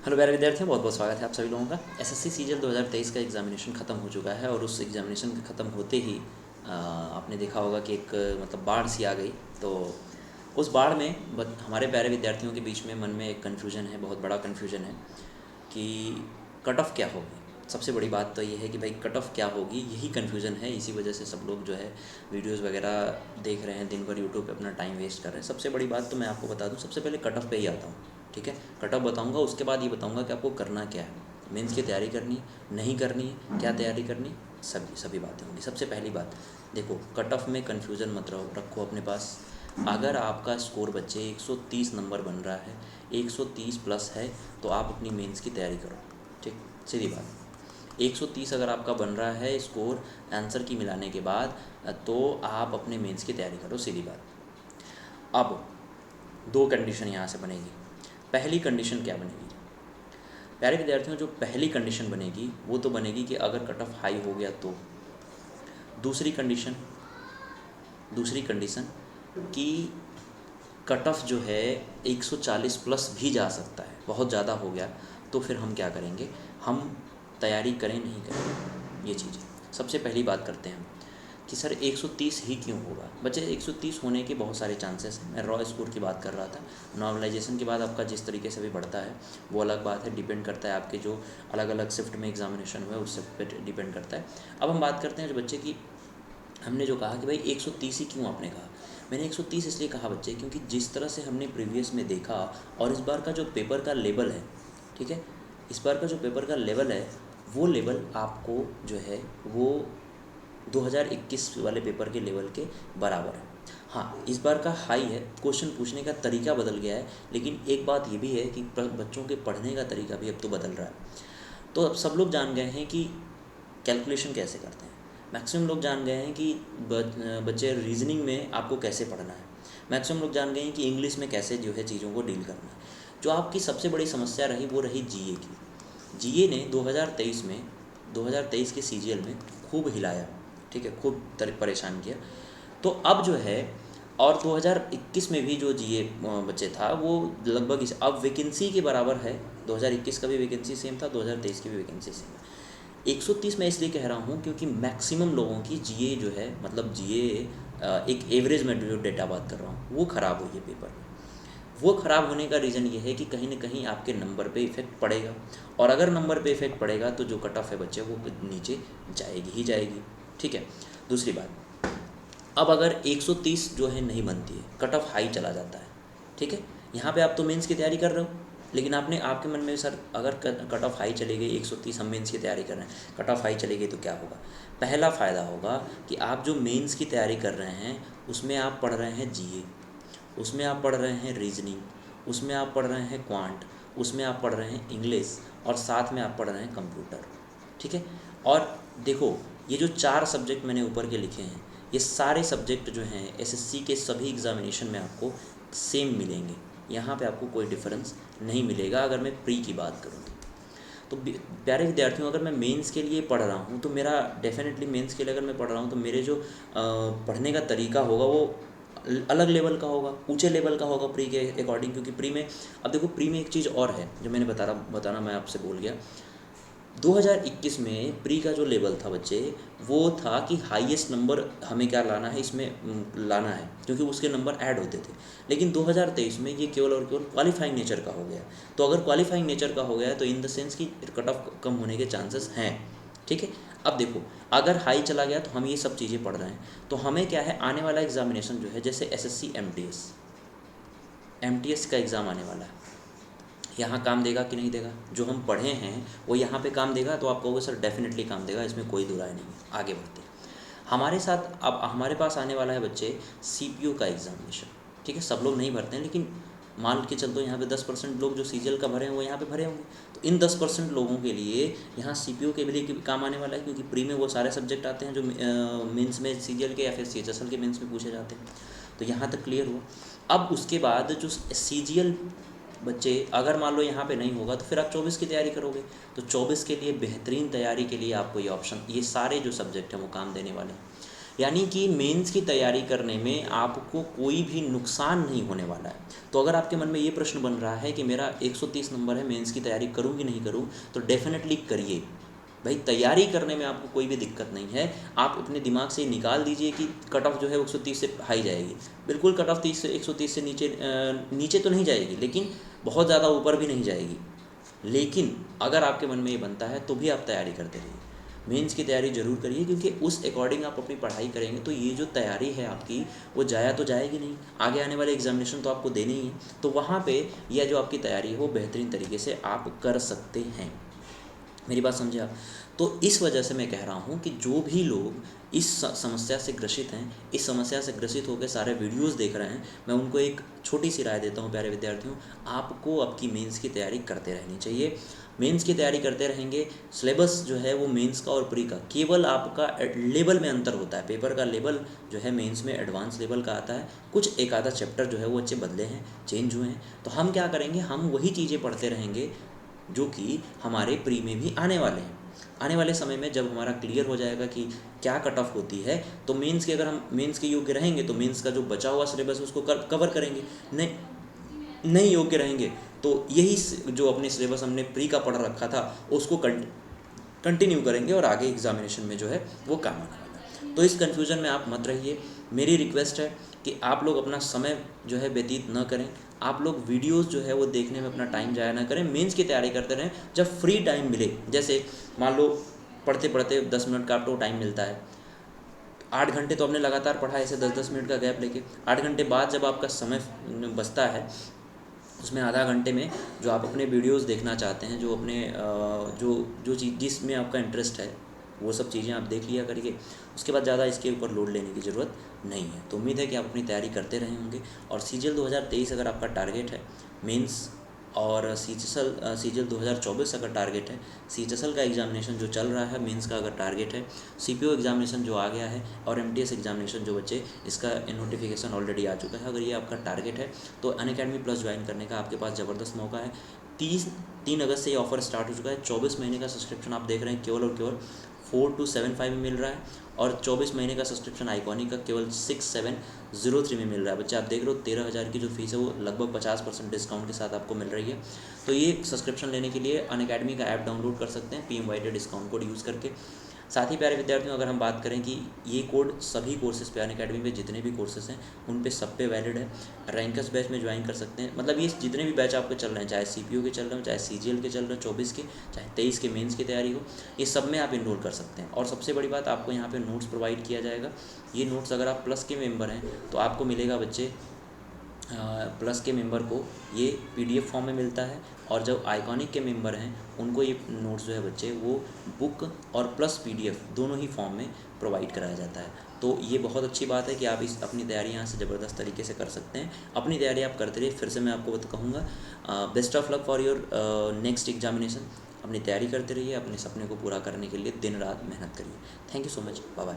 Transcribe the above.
Hello प्यारे विद्यार्थियों, बहुत बहुत स्वागत है आप सभी लोगों का। एसएससी सीजीएल 2023 का एग्जामिनेशन ख़त्म हो चुका है और उस एग्जामिनेशन के ख़त्म होते ही आपने देखा होगा कि एक मतलब बाढ़ सी आ गई। तो उस बाढ़ में हमारे प्यारे विद्यार्थियों के बीच में मन में एक कन्फ्यूज़न है, बहुत बड़ा कन्फ्यूज़न है कि कट ऑफ क्या होगी। सबसे बड़ी बात तो ये है कि भाई कट ऑफ क्या होगी, यही कन्फ्यूज़न है। इसी वजह से सब लोग जो है वीडियोस वगैरह देख रहे हैं, दिन भर यूट्यूब पे अपना टाइम वेस्ट कर रहे हैं। सबसे बड़ी बात तो मैं आपको बता दूं, सबसे पहले कट ऑफ पे ही आता हूँ। ठीक है, कट ऑफ बताऊँगा, उसके बाद ये बताऊँगा कि आपको करना क्या है, मेंस की तैयारी करनी नहीं करनी है, क्या तैयारी करनी, सभी बातें होंगी। सबसे पहली बात देखो, कट ऑफ में कन्फ्यूज़न मत रखो अपने पास। अगर आपका स्कोर बच्चे 130 नंबर बन रहा है, 130 प्लस है, तो आप अपनी मेंस की तैयारी करो। ठीक, सीधी बात। 130 अगर आपका बन रहा है स्कोर आंसर की मिलाने के बाद, तो आप अपने मेंस की तैयारी करो, सीधी बात। अब दो कंडीशन यहाँ से बनेगी। पहली कंडीशन क्या बनेगी प्यारे विद्यार्थियों? जो पहली कंडीशन बनेगी वो तो बनेगी कि अगर कट ऑफ हाई हो गया तो। दूसरी कंडीशन कि कट ऑफ जो है 140 प्लस भी जा सकता है, बहुत ज़्यादा हो गया तो फिर हम क्या करेंगे, हम तैयारी करें नहीं करें, ये चीज़। सबसे पहली बात करते हैं हम कि सर 130 ही क्यों होगा। बच्चे 130 होने के बहुत सारे चांसेस हैं। मैं रॉ स्कोर की बात कर रहा था। नॉर्मलाइजेशन के बाद आपका जिस तरीके से भी बढ़ता है वो अलग बात है, डिपेंड करता है आपके जो अलग अलग शिफ्ट में एग्जामिनेशन हुआ है उस सब पे डिपेंड करता है। अब हम बात करते हैं जो बच्चे की, हमने जो कहा कि भाई 130 ही क्यों आपने कहा। मैंने 130 इसलिए कहा बच्चे क्योंकि जिस तरह से हमने प्रीवियस में देखा और इस बार का जो पेपर का लेवल है, ठीक है, इस बार का जो पेपर का लेवल है वो लेवल आपको जो है वो 2021 वाले पेपर के लेवल के बराबर है। हाँ, इस बार का हाई है, क्वेश्चन पूछने का तरीका बदल गया है, लेकिन एक बात ये भी है कि बच्चों के पढ़ने का तरीका भी अब तो बदल रहा है। तो अब सब लोग जान गए हैं कि कैलकुलेशन कैसे करते हैं। मैक्सिमम लोग जान गए हैं कि बच्चे रीजनिंग में आपको कैसे पढ़ना है। मैक्सिमम लोग जान गए हैं कि इंग्लिश में कैसे जो है चीज़ों को डील करना है। जो आपकी सबसे बड़ी समस्या रही वो रही जीए की। जीए ने 2023 के सीजीएल में खूब हिलाया, ठीक है, खूब परेशान किया। तो अब जो है, और 2021 में भी जो जीए बच्चे था वो लगभग इस अब वैकेंसी के बराबर है। 2021 का भी वैकेंसी सेम था, 2023 की भी वैकेंसी सेम है। 130 मैं इसलिए कह रहा हूँ क्योंकि मैक्सिमम लोगों की जीए जो है, मतलब जीए एक एवरेज में जो डेटा बात कर रहा हूँ वो ख़राब हुई है पेपर में। वो ख़राब होने का रीज़न ये है कि कहीं ना कहीं आपके नंबर पे इफ़ेक्ट पड़ेगा, और अगर नंबर पे इफ़ेक्ट पड़ेगा तो जो कट ऑफ है बच्चे वो नीचे जाएगी ही जाएगी। ठीक है, दूसरी बात, अब अगर 130 जो है नहीं बनती है, कट ऑफ हाई चला जाता है, ठीक है, यहाँ पे आप तो मेंस की तैयारी कर रहे हो, लेकिन आपके मन में सर अगर कट ऑफ हाई चली गई 130, हम मेंस की तैयारी कर रहे हैं, कट ऑफ हाई चली गई तो क्या होगा। पहला फ़ायदा होगा कि आप जो मेंस की तैयारी कर रहे हैं उसमें आप पढ़ रहे हैं जीए, उसमें आप पढ़ रहे हैं रीजनिंग, उसमें आप पढ़ रहे हैं क्वांट, उसमें आप पढ़ रहे हैं इंग्लिश, और साथ में आप पढ़ रहे हैं कंप्यूटर। ठीक है, और देखो ये जो 4 सब्जेक्ट मैंने ऊपर के लिखे हैं, ये सारे सब्जेक्ट जो हैं एसएससी के सभी एग्जामिनेशन में आपको सेम मिलेंगे। यहाँ पे आपको कोई डिफरेंस नहीं मिलेगा अगर मैं प्री की बात करूँ तो। प्यारे विद्यार्थियों, अगर मैं मेंस के लिए पढ़ रहा हूँ तो मेरा डेफिनेटली मेंस के लिए अगर मैं पढ़ रहा हूँ तो मेरे जो पढ़ने का तरीका होगा वो अलग लेवल का होगा, ऊंचे लेवल का होगा प्री के अकॉर्डिंग। क्योंकि प्री में, अब देखो प्री में एक चीज़ और है जो मैंने बताना मैं आपसे भूल गया। 2021 में प्री का जो लेवल था बच्चे, वो था कि हाईएस्ट नंबर हमें क्या लाना है इसमें लाना है, क्योंकि उसके नंबर ऐड होते थे। लेकिन 2023 में ये केवल और केवल क्वालिफाइंग नेचर का हो गया। तो अगर क्वालिफाइंग नेचर का हो गया है तो इन द सेंस कि कट ऑफ कम होने के चांसेस हैं। ठीक है, अब देखो अगर हाई चला गया तो हम ये सब चीज़ें पढ़ रहे हैं, तो हमें क्या है, आने वाला एग्जामिनेशन जो है, जैसे एसएससी एमटीएस का एग्ज़ाम आने वाला है, यहाँ काम देगा कि नहीं देगा। जो हम पढ़े हैं वो यहाँ पे काम देगा, तो आप कहोगे सर डेफिनेटली काम देगा, इसमें कोई दो राय नहीं है। आगे बढ़ते हैं हमारे साथ। अब हमारे पास आने वाला है बच्चे सीपीयू का एग्जामिनेशन। ठीक है, सब लोग नहीं भरते हैं, लेकिन मान के चलते यहाँ पे 10% लोग जो सीजीएल का भरे हैं वो यहाँ पे भरे होंगे। तो इन 10% लोगों के लिए यहाँ सीपीयू के लिए काम आने वाला है, क्योंकि प्री में वो सारे सब्जेक्ट आते हैं जो मेंस में सीजीएल के या फिर सीएचएसएल के मेंस में पूछे जाते हैं। तो यहाँ तक क्लियर हुआ। अब उसके बाद जो सीजीएल बच्चे अगर मान लो यहाँ पे नहीं होगा तो फिर आप 24 की तैयारी करोगे। तो 24 के लिए बेहतरीन तैयारी के लिए आपको ये ऑप्शन, ये सारे जो सब्जेक्ट हैं वो काम देने वाले हैं। यानी कि मेंस की तैयारी करने में आपको कोई भी नुकसान नहीं होने वाला है। तो अगर आपके मन में ये प्रश्न बन रहा है कि मेरा 130 नंबर है, मेंस की तैयारी करूँ कि नहीं करूँ, तो डेफिनेटली करिए भाई। तैयारी करने में आपको कोई भी दिक्कत नहीं है। आप अपने दिमाग से निकाल दीजिए कि कट ऑफ जो है 130 से हाई जाएगी। बिल्कुल कट ऑफ 130 से नीचे तो नहीं जाएगी, लेकिन बहुत ज़्यादा ऊपर भी नहीं जाएगी। लेकिन अगर आपके मन में ये बनता है तो भी आप तैयारी करते रहिए, मेंस की तैयारी ज़रूर करिए, क्योंकि उस अकॉर्डिंग आप अपनी पढ़ाई करेंगे तो ये जो तैयारी है आपकी वो जाया तो जाएगी नहीं। आगे आने वाले एग्जामिनेशन तो आपको देने ही है, तो वहाँ पे यह जो आपकी तैयारी है वो बेहतरीन तरीके से आप कर सकते हैं। मेरी बात समझे आप? तो इस वजह से मैं कह रहा हूँ कि जो भी लोग इस समस्या से ग्रसित हैं, इस समस्या से ग्रसित होकर सारे वीडियोस देख रहे हैं, मैं उनको एक छोटी सी राय देता हूँ प्यारे विद्यार्थियों, आपको आपकी मेंस की तैयारी करते रहनी चाहिए। मेंस की तैयारी करते रहेंगे, सिलेबस जो है वो मेंस का और प्री का केवल आपका लेवल में अंतर होता है। पेपर का लेवल जो है मेंस में एडवांस लेवल का आता है, कुछ एक आधा चैप्टर जो है वो अच्छे बदले हैं, चेंज हुए हैं। तो हम क्या करेंगे, हम वही चीज़ें पढ़ते रहेंगे जो कि हमारे प्री में भी आने वाले हैं। आने वाले समय में जब हमारा क्लियर हो जाएगा कि क्या कट ऑफ होती है, तो मेंस के अगर हम मेंस के योग्य रहेंगे तो मेंस का जो बचा हुआ सिलेबस उसको कवर करेंगे। नहीं योग्य रहेंगे तो यही जो अपने सिलेबस हमने प्री का पढ़ रखा था उसको कंटिन्यू करेंगे और आगे एग्जामिनेशन में जो है वो काम आने वाला है। तो इस कन्फ्यूज़न में आप मत रहिए। मेरी रिक्वेस्ट है कि आप लोग अपना समय जो है व्यतीत न करें, आप लोग वीडियोस जो है वो देखने में अपना टाइम जाया ना करें, मेंस की तैयारी करते रहें। जब फ्री टाइम मिले, जैसे मान लो पढ़ते पढ़ते 10 मिनट का आपको टाइम मिलता है, 8 घंटे तो आपने लगातार पढ़ा, ऐसे 10-10 मिनट का गैप लेके 8 घंटे बाद जब आपका समय बचता है, उसमें आधा घंटे में जो आप अपने वीडियोस देखना चाहते हैं, जो अपने जो जो चीज़ जिसमें आपका इंटरेस्ट है वो सब चीज़ें आप देख लिया करिए। उसके बाद ज़्यादा इसके ऊपर लोड लेने की ज़रूरत नहीं है। तो उम्मीद है कि आप अपनी तैयारी करते रहे होंगे। और सीजीएल 2023 अगर आपका टारगेट है मेंस, और सीजीएल 2024 अगर टारगेट है, सीएचएसएल का एग्जामिनेशन जो चल रहा है मेंस का अगर टारगेट है, सीपीओ एग्जामिनेशन जो आ गया है, और एमटीएस एग्जामिनेशन जो बच्चे इसका नोटिफिकेशन ऑलरेडी आ चुका है, अगर ये आपका टारगेट है तो अनअकैडमी प्लस ज्वाइन करने का आपके पास ज़बरदस्त मौका है। 3 अगस्त से ये ऑफर स्टार्ट हो चुका है। 24 महीने का सब्सक्रिप्शन आप देख रहे हैं केवल और केवल 4275 में मिल रहा है, और 24 महीने का सब्सक्रिप्शन आइकॉनिक का केवल 6703 में मिल रहा है। बच्चे आप देख रहे हो 13,000 की जो फीस है वो लगभग 50% डिस्काउंट के साथ आपको मिल रही है। तो ये सब्सक्रिप्शन लेने के लिए अनअकैडमी का ऐप डाउनलोड कर सकते हैं PMYD डिस्काउंट कोड यूज़ करके। साथ ही प्यारे विद्यार्थियों, अगर हम बात करें कि ये कोड सभी कोर्सेज पे, अनअकैडमी पे जितने भी कोर्सेज हैं उन पे सब पे वैलिड है। रैंकर्स बैच में ज्वाइन कर सकते हैं, मतलब ये जितने भी बैच आपके चल रहे हैं, चाहे सीपीओ के चल रहे हो, चाहे सीजीएल के चल रहे हो 24 के, चाहे 23 के मेंस की तैयारी हो, ये सब में आप इनरोल कर सकते हैं। और सबसे बड़ी बात, आपको यहाँ पे नोट्स प्रोवाइड किया जाएगा। ये नोट्स अगर आप प्लस के मेंबर हैं तो आपको मिलेगा बच्चे, प्लस के मेंबर को ये PDF फॉर्म में मिलता है, और जब आइकॉनिक के मेंबर हैं उनको ये नोट्स जो है बच्चे वो बुक और प्लस PDF दोनों ही फॉर्म में प्रोवाइड कराया जाता है। तो ये बहुत अच्छी बात है कि आप इस अपनी तैयारी यहाँ से ज़बरदस्त तरीके से कर सकते हैं। अपनी तैयारी आप करते रहिए। फिर से मैं आपको कहूँगा, best of luck for your next examination. अपनी तैयारी करते रहिए, अपने सपने को पूरा करने के लिए दिन रात मेहनत करिए। Thank you so much, bye bye.